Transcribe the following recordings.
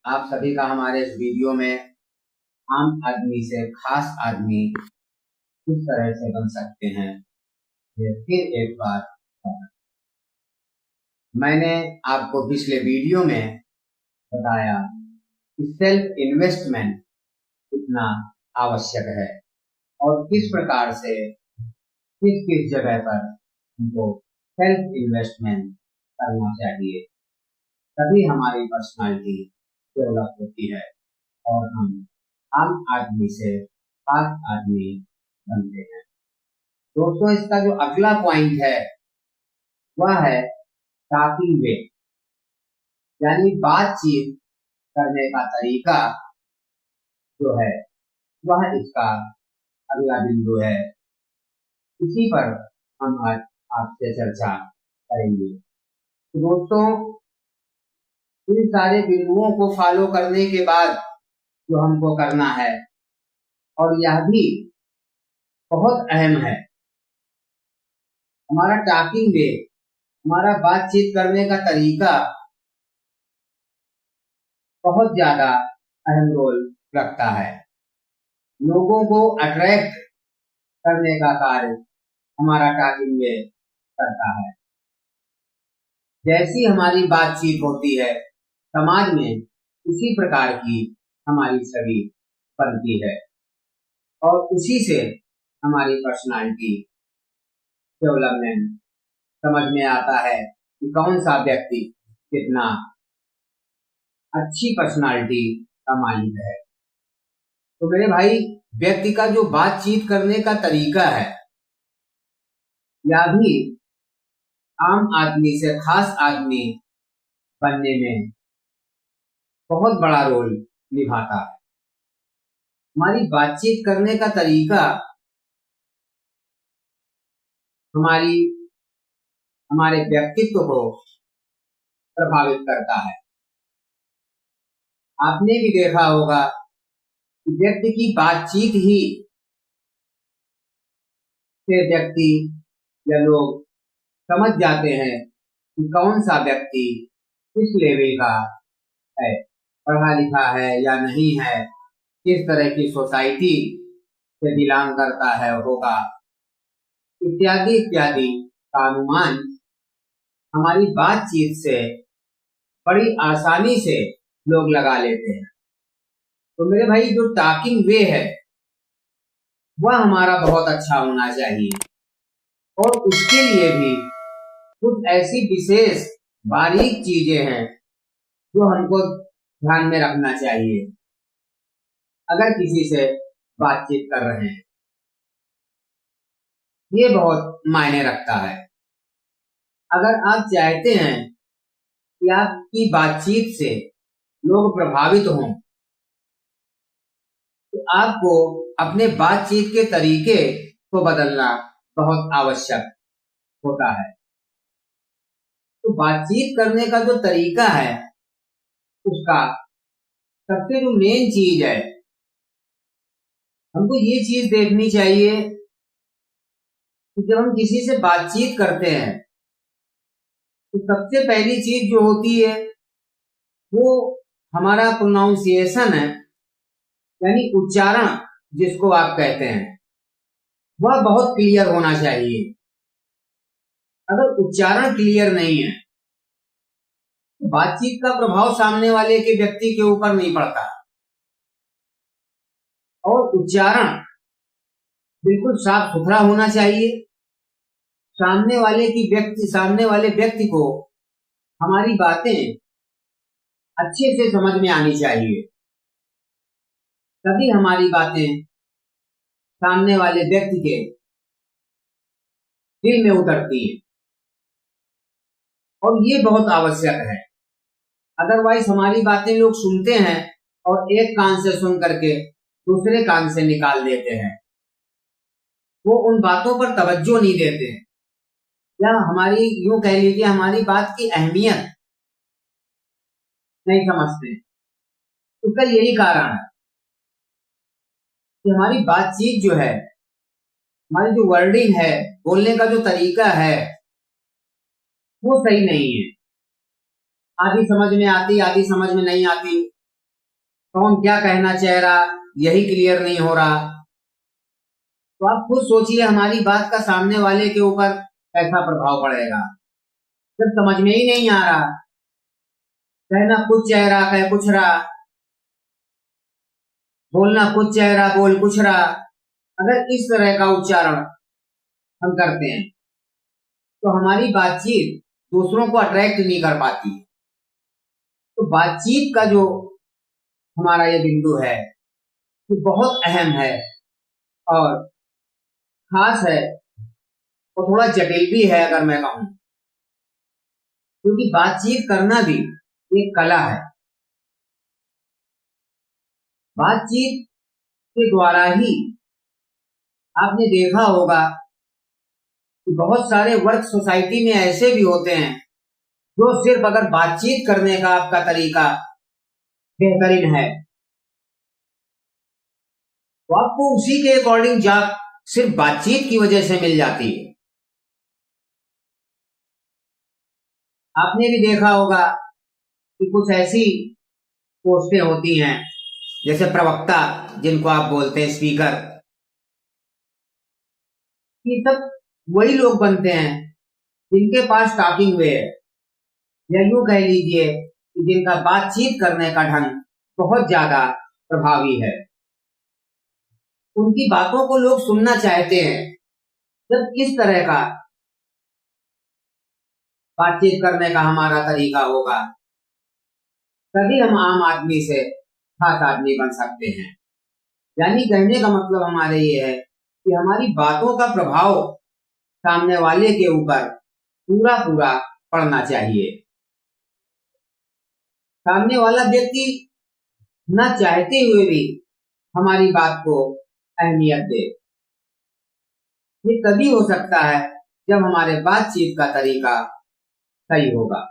आप सभी का हमारे इस वीडियो में आम आदमी से खास आदमी किस तरह से बन सकते हैं, ये फिर एक बार मैंने आपको पिछले वीडियो में बताया कि सेल्फ इन्वेस्टमेंट कितना आवश्यक है और किस प्रकार से किस किस जगह पर हमको सेल्फ इन्वेस्टमेंट करना चाहिए, तभी हमारी पर्सनालिटी डेवलप होती है और हम आम आदमी से खास आदमी बनते हैं। दोस्तों, इसका जो अगला पॉइंट है वह है टॉकिंग वे, यानी बातचीत करने का तरीका जो है वह इसका अगला बिंदु है। इसी पर हम आज आपसे चर्चा करेंगे। तो दोस्तों, इन सारे बिंदुओं को फॉलो करने के बाद जो हमको करना है, और यह भी बहुत अहम है, हमारा टॉकिंग वे, हमारा बातचीत करने का तरीका बहुत ज्यादा अहम रोल रखता है। लोगों को अट्रैक्ट करने का कार्य हमारा टॉकिंग वे करता है। जैसी हमारी बातचीत होती है समाज में, उसी प्रकार की हमारी छवि बनती है और उसी से हमारी पर्सनालिटी डेवलपमेंट समझ में आता है कि कौन सा व्यक्ति कितना अच्छी पर्सनालिटी का मालिक है। तो मेरे भाई, व्यक्ति का जो बातचीत करने का तरीका है, यह भी आम आदमी से खास आदमी बनने में बहुत बड़ा रोल निभाता है। हमारी बातचीत करने का तरीका हमारे व्यक्तित्व को प्रभावित करता है। आपने भी देखा होगा कि व्यक्ति की बातचीत ही से व्यक्ति या लोग समझ जाते हैं कि कौन सा व्यक्ति किस लेवल का है, पढ़ा लिखा है या नहीं है, किस तरह की सोसाइटी से बिलोंग करता है होगा, इत्यादि इत्यादि का अनुमान हमारी बातचीत से बड़ी आसानी से लोग लगा लेते हैं। तो मेरे भाई, जो टॉकिंग वे है वह हमारा बहुत अच्छा होना चाहिए और उसके लिए भी कुछ ऐसी विशेष बारीक चीजें हैं जो हमको ध्यान में रखना चाहिए अगर किसी से बातचीत कर रहे हैं। ये बहुत मायने रखता है। अगर आप चाहते हैं कि आपकी बातचीत से लोग प्रभावित हों, तो आपको अपने बातचीत के तरीके को बदलना बहुत आवश्यक होता है। तो बातचीत करने का जो तरीका है, उसका सबसे जो मेन चीज है, हमको ये चीज देखनी चाहिए कि जब हम किसी से बातचीत करते हैं तो सबसे पहली चीज जो होती है वो हमारा प्रोनाउंसिएशन है, यानी उच्चारण जिसको आप कहते हैं, वह बहुत क्लियर होना चाहिए। अगर उच्चारण क्लियर नहीं है तो बातचीत का प्रभाव सामने वाले के व्यक्ति के ऊपर नहीं पड़ता। और उच्चारण बिल्कुल साफ सुथरा होना चाहिए। सामने वाले व्यक्ति को हमारी बातें अच्छे से समझ में आनी चाहिए, तभी हमारी बातें सामने वाले व्यक्ति के दिल में उतरती है और ये बहुत आवश्यक है। अदरवाइज हमारी बातें लोग सुनते हैं और एक कान से सुन करके दूसरे कान से निकाल देते हैं, वो उन बातों पर तवज्जो नहीं देते, या हमारी यूं कह लीजिए हमारी बात की अहमियत नहीं समझते। उसका यही कारण है कि हमारी बातचीत जो है, हमारी जो वर्डिंग है, बोलने का जो तरीका है, वो सही नहीं है। आधी समझ में आती, आधी समझ में नहीं आती, कौन क्या कहना चाह रहा यही क्लियर नहीं हो रहा। तो आप खुद सोचिए हमारी बात का सामने वाले के ऊपर कैसा प्रभाव पड़ेगा। जब समझ में ही नहीं आ रहा, कहना कुछ चाह रहा कह कुछ रहा, बोलना कुछ चाह रहा बोल कुछ रहा, अगर इस तरह का उच्चारण हम करते हैं तो हमारी बातचीत दूसरों को अट्रैक्ट नहीं कर पाती। तो बातचीत का जो हमारा ये बिंदु है ये बहुत अहम है और खास है और थोड़ा जटिल भी है अगर मैं कहूं, क्योंकि बातचीत करना भी एक कला है। बातचीत के द्वारा ही आपने देखा होगा कि बहुत सारे वर्क सोसाइटी में ऐसे भी होते हैं जो सिर्फ अगर बातचीत करने का आपका तरीका बेहतरीन है तो आपको उसी के अकॉर्डिंग जॉब सिर्फ बातचीत की वजह से मिल जाती है। आपने भी देखा होगा कि कुछ ऐसी पोस्टें होती हैं जैसे प्रवक्ता जिनको आप बोलते हैं स्पीकर, ये सब वही लोग बनते हैं जिनके पास टॉकिंग वे है या यूं कह लीजिए कि जिनका बातचीत करने का ढंग बहुत ज्यादा प्रभावी है। उनकी बातों को लोग सुनना चाहते हैं। जब इस तरह का बातचीत करने का हमारा तरीका होगा तभी हम आम आदमी से खास आदमी बन सकते हैं। यानी कहने का मतलब हमारे ये है कि हमारी बातों का प्रभाव सामने वाले के ऊपर पूरा पूरा पड़ना चाहिए। सामने वाला व्यक्ति न चाहते हुए भी हमारी बात को अहमियत दे। ये तभी हो सकता है जब हमारे बातचीत का तरीका सही होगा।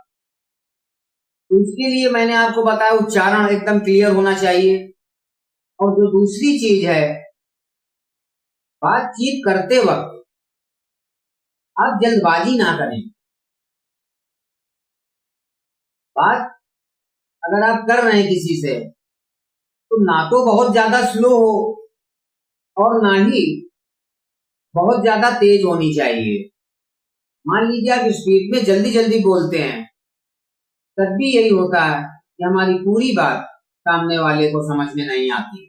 तो इसके लिए मैंने आपको बताया उच्चारण एकदम क्लियर होना चाहिए। और जो दूसरी चीज है, बातचीत करते वक्त आप जल्दबाजी ना करें। बात अगर आप कर रहे हैं किसी से तो ना तो बहुत ज्यादा स्लो हो और ना ही बहुत ज्यादा तेज होनी चाहिए। मान लीजिए आप स्पीड में जल्दी जल्दी बोलते हैं तब भी यही होता है कि हमारी पूरी बात सामने वाले को समझ में नहीं आती।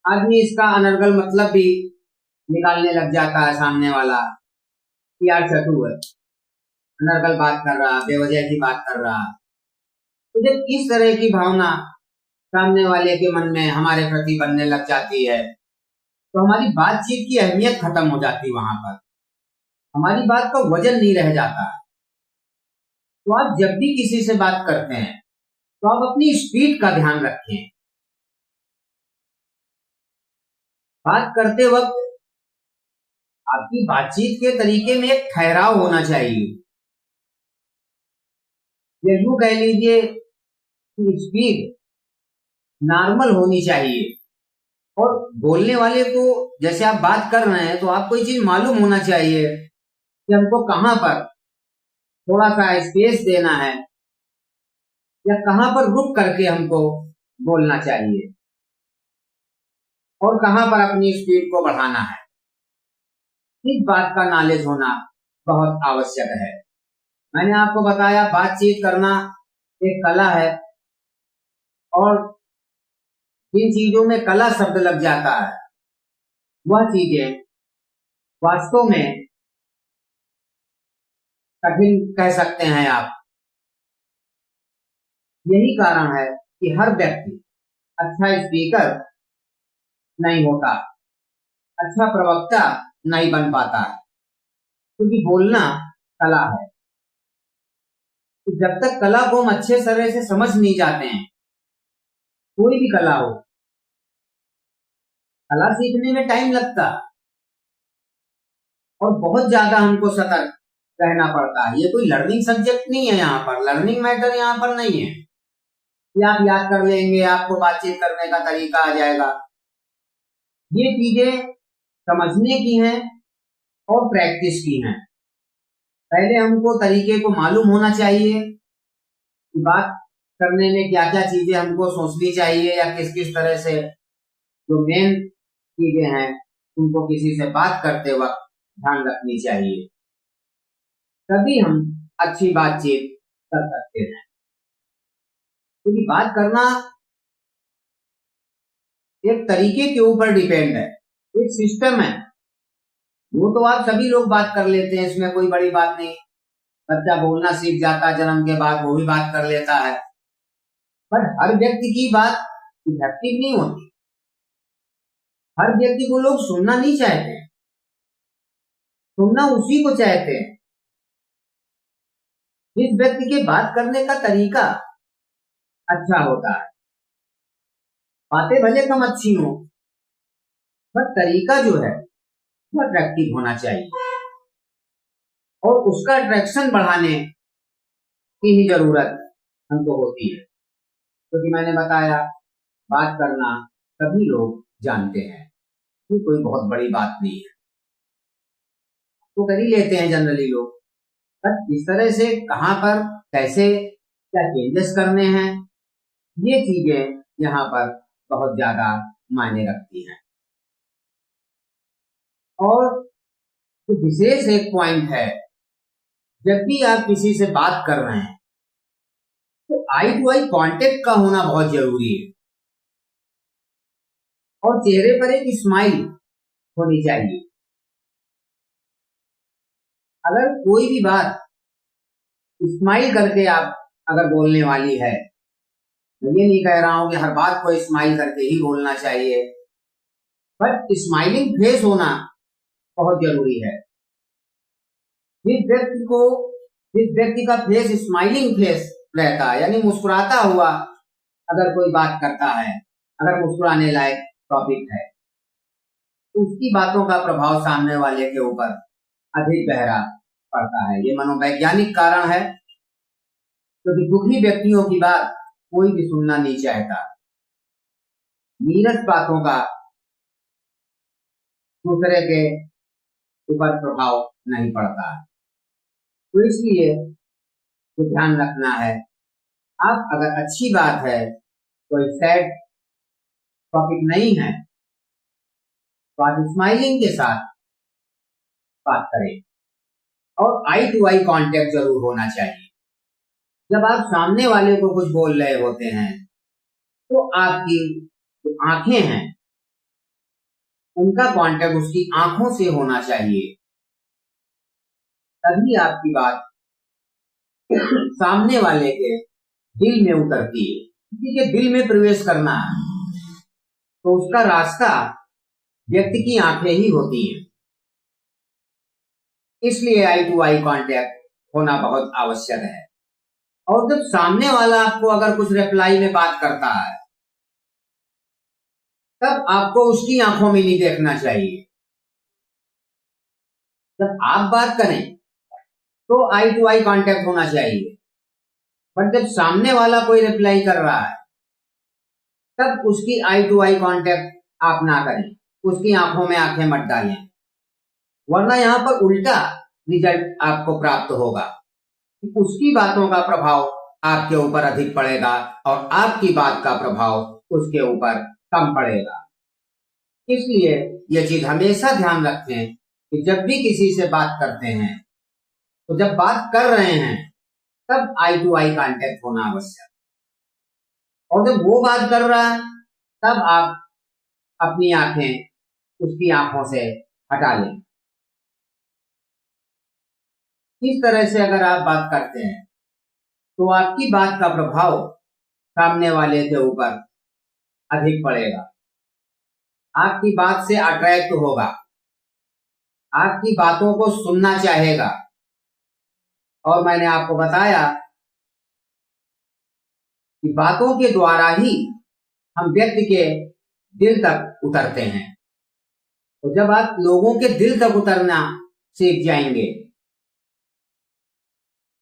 आदमी इसका अनर्गल मतलब भी निकालने लग जाता है सामने वाला कि यार चतु है, अनर्गल बात कर रहा, बेवजह की बात कर रहा। तो जब इस तरह की भावना सामने वाले के मन में हमारे प्रति बनने लग जाती है तो हमारी बातचीत की अहमियत खत्म हो जाती। वहां पर हमारी बात का वजन नहीं रह जाता। तो आप जब भी किसी से बात करते हैं तो आप अपनी स्पीड का ध्यान रखें। बात करते वक्त आपकी बातचीत के तरीके में एक ठहराव होना चाहिए। या यूं कह लीजिए कि स्पीड नॉर्मल होनी चाहिए। और बोलने वाले को जैसे आप बात कर रहे हैं तो आपको ये चीज मालूम होना चाहिए कि हमको कहां पर थोड़ा सा स्पेस देना है या कहां पर रुक करके हमको बोलना चाहिए और कहां पर अपनी स्पीड को बढ़ाना है। इस बात का नॉलेज होना बहुत आवश्यक है। मैंने आपको बताया बातचीत करना एक कला है और जिन चीजों में कला शब्द लग जाता है वह चीजें वास्तव में कठिन कह सकते हैं आप। यही कारण है कि हर व्यक्ति अच्छा स्पीकर नहीं होता, अच्छा प्रवक्ता नहीं बन पाता, क्योंकि बोलना कला है। तो जब तक कला को हम अच्छे तरह से समझ नहीं जाते हैं, कोई भी कला हो, कला सीखने में टाइम लगता और बहुत ज्यादा हमको सतर्क रहना पड़ता है। ये कोई लर्निंग सब्जेक्ट नहीं है, यहाँ पर लर्निंग मैटर यहाँ पर नहीं है कि आप याद कर लेंगे आपको बातचीत करने का तरीका आ जाएगा। ये चीजें समझने की हैं और प्रैक्टिस की हैं। पहले हमको तरीके को मालूम होना चाहिए कि बात करने में क्या क्या चीजें हमको सोचनी चाहिए या किस किस तरह से जो मेन चीजें हैं उनको किसी से बात करते वक्त ध्यान रखनी चाहिए, तभी हम अच्छी बातचीत कर सकते हैं। क्योंकि बात करना एक तरीके के ऊपर डिपेंड है, एक सिस्टम है। वो तो आप सभी लोग बात कर लेते हैं, इसमें कोई बड़ी बात नहीं। बच्चा बोलना सीख जाता है जन्म के बाद, वो भी बात कर लेता है। पर हर व्यक्ति की बात इफेक्टिव नहीं होती। हर व्यक्ति को लोग सुनना नहीं चाहते, सुनना उसी को चाहते हैं जिस व्यक्ति के बात करने का तरीका अच्छा होता है। बातें भले कम अच्छी हो, पर तरीका जो है वो अट्रैक्टिव होना चाहिए, और उसका अट्रैक्शन बढ़ाने की ही जरूरत हमको होती है। क्योंकि मैंने बताया, बात करना सभी लोग जानते हैं, ये कोई बहुत बड़ी बात नहीं है, तो कर ही लेते हैं जनरली लोग। पर इस तरह से कहाँ पर कैसे क्या चेंजेस करने हैं, ये चीजें यहाँ पर बहुत ज्यादा मायने रखती हैं। और तो विशेष एक पॉइंट है, जब भी आप किसी से बात कर रहे हैं तो आई टू आई कांटेक्ट का होना बहुत जरूरी है, और चेहरे पर एक स्माइल होनी चाहिए। अगर कोई भी बात स्माइल करके आप अगर बोलने वाली है, मैं ये नहीं कह रहा हूं कि हर बात को स्माइल करके ही बोलना चाहिए, बट स्माइलिंग फेस होना बहुत जरूरी है। जिस व्यक्ति का फेस स्माइलिंग फेस रहता है, यानी मुस्कुराता हुआ अगर कोई बात करता है, अगर मुस्कुराने लायक टॉपिक है, तो उसकी बातों का प्रभाव सामने वाले के ऊपर अधिक गहरा पड़ता है। ये मनोवैज्ञानिक कारण है, क्योंकि दुखी व्यक्तियों की बात कोई भी सुनना नहीं चाहता। नीरस बातों का दूसरे के ऊपर प्रभाव नहीं पड़ता है। तो इसलिए तो ध्यान रखना है, आप अगर अच्छी बात है, कोई सैड टॉपिक नहीं है, तो आप स्माइलिंग के साथ बात करें, और आई टू आई कांटेक्ट जरूर होना चाहिए। जब आप सामने वाले को कुछ बोल रहे होते हैं, तो आपकी जो आंखें हैं उनका कांटेक्ट उसकी आंखों से होना चाहिए, तभी आपकी बात सामने वाले के दिल में उतरती है। किसी के दिल में प्रवेश करना है तो उसका रास्ता व्यक्ति की आंखें ही होती हैं। इसलिए आई टू आई कांटेक्ट होना बहुत आवश्यक है। और जब सामने वाला आपको अगर कुछ रिप्लाई में बात करता है, तब आपको उसकी आंखों में नहीं देखना चाहिए। जब आप बात करें तो आई टू आई कांटेक्ट होना चाहिए, पर जब सामने वाला कोई रिप्लाई कर रहा है, तब उसकी आई टू आई कांटेक्ट आप ना करें, उसकी आंखों में आंखें मत डालें, वरना यहां पर उल्टा रिजल्ट आपको प्राप्त होगा। उसकी बातों का प्रभाव आपके ऊपर अधिक पड़ेगा और आपकी बात का प्रभाव उसके ऊपर कम पड़ेगा। इसलिए यह चीज हमेशा ध्यान रखें कि जब भी किसी से बात करते हैं, तो जब बात कर रहे हैं तब आई टू आई कांटेक्ट होना आवश्यक, और जब वो बात कर रहा है तब आप अपनी आंखें उसकी आंखों से हटा लें। इस तरह से अगर आप बात करते हैं तो आपकी बात का प्रभाव सामने वाले के ऊपर अधिक पड़ेगा, आपकी बात से अट्रैक्ट होगा, आपकी बातों को सुनना चाहेगा। और मैंने आपको बताया कि बातों के द्वारा ही हम व्यक्ति के दिल तक उतरते हैं। तो जब आप लोगों के दिल तक उतरना सीख जाएंगे,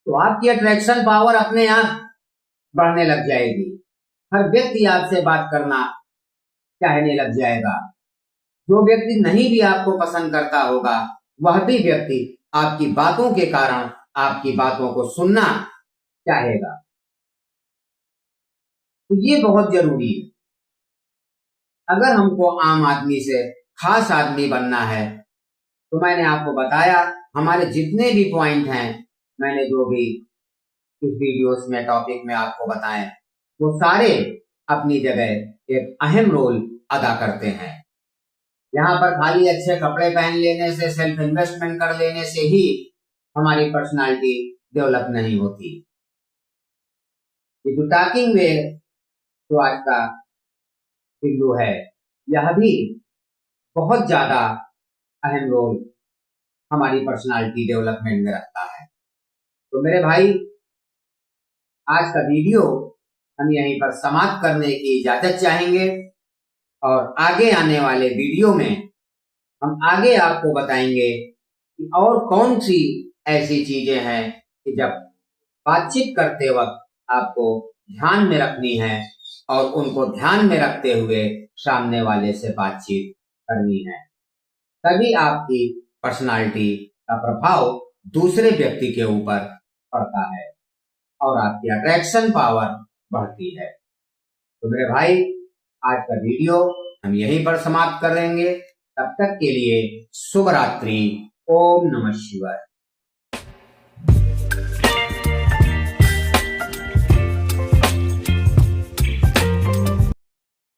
तो आपकी अट्रैक्शन पावर अपने आप बढ़ने लग जाएगी। हर व्यक्ति आपसे बात करना चाहने लग जाएगा। जो व्यक्ति नहीं भी आपको पसंद करता होगा, वह भी व्यक्ति आपकी बातों के कारण आपकी बातों को सुनना चाहेगा। तो ये बहुत जरूरी है। अगर हमको आम आदमी से खास आदमी बनना है तो मैंने आपको बताया हमारे जितने भी पॉइंट हैं, मैंने जो भी इस वीडियोस में टॉपिक में आपको बताएं, वो सारे अपनी जगह एक अहम रोल अदा करते हैं। यहाँ पर खाली अच्छे कपड़े पहन लेने से, सेल्फ इन्वेस्टमेंट कर लेने से ही हमारी पर्सनालिटी डेवलप नहीं होती। ये जो टॉकिंग वे जो आज का बिंदु है, यह भी बहुत ज्यादा अहम रोल हमारी पर्सनालिटी डेवलपमेंट में रखता है। तो मेरे भाई, आज का वीडियो हम यहीं पर समाप्त करने की इजाजत चाहेंगे और आगे आने वाले वीडियो में हम आगे आपको बताएंगे कि और कौन सी ऐसी चीजें हैं कि जब बातचीत करते वक्त आपको ध्यान में रखनी है और उनको ध्यान में रखते हुए सामने वाले से बातचीत करनी है, तभी आपकी पर्सनालिटी का प्रभाव दूसरे व्यक्ति के ऊपर पड़ता है और आपकी अट्रैक्शन पावर बढ़ती है। तो मेरे भाई, आज का वीडियो हम यहीं पर समाप्त कर देंगे। तब तक के लिए शुभ रात्रि। ओम नमः शिवाय।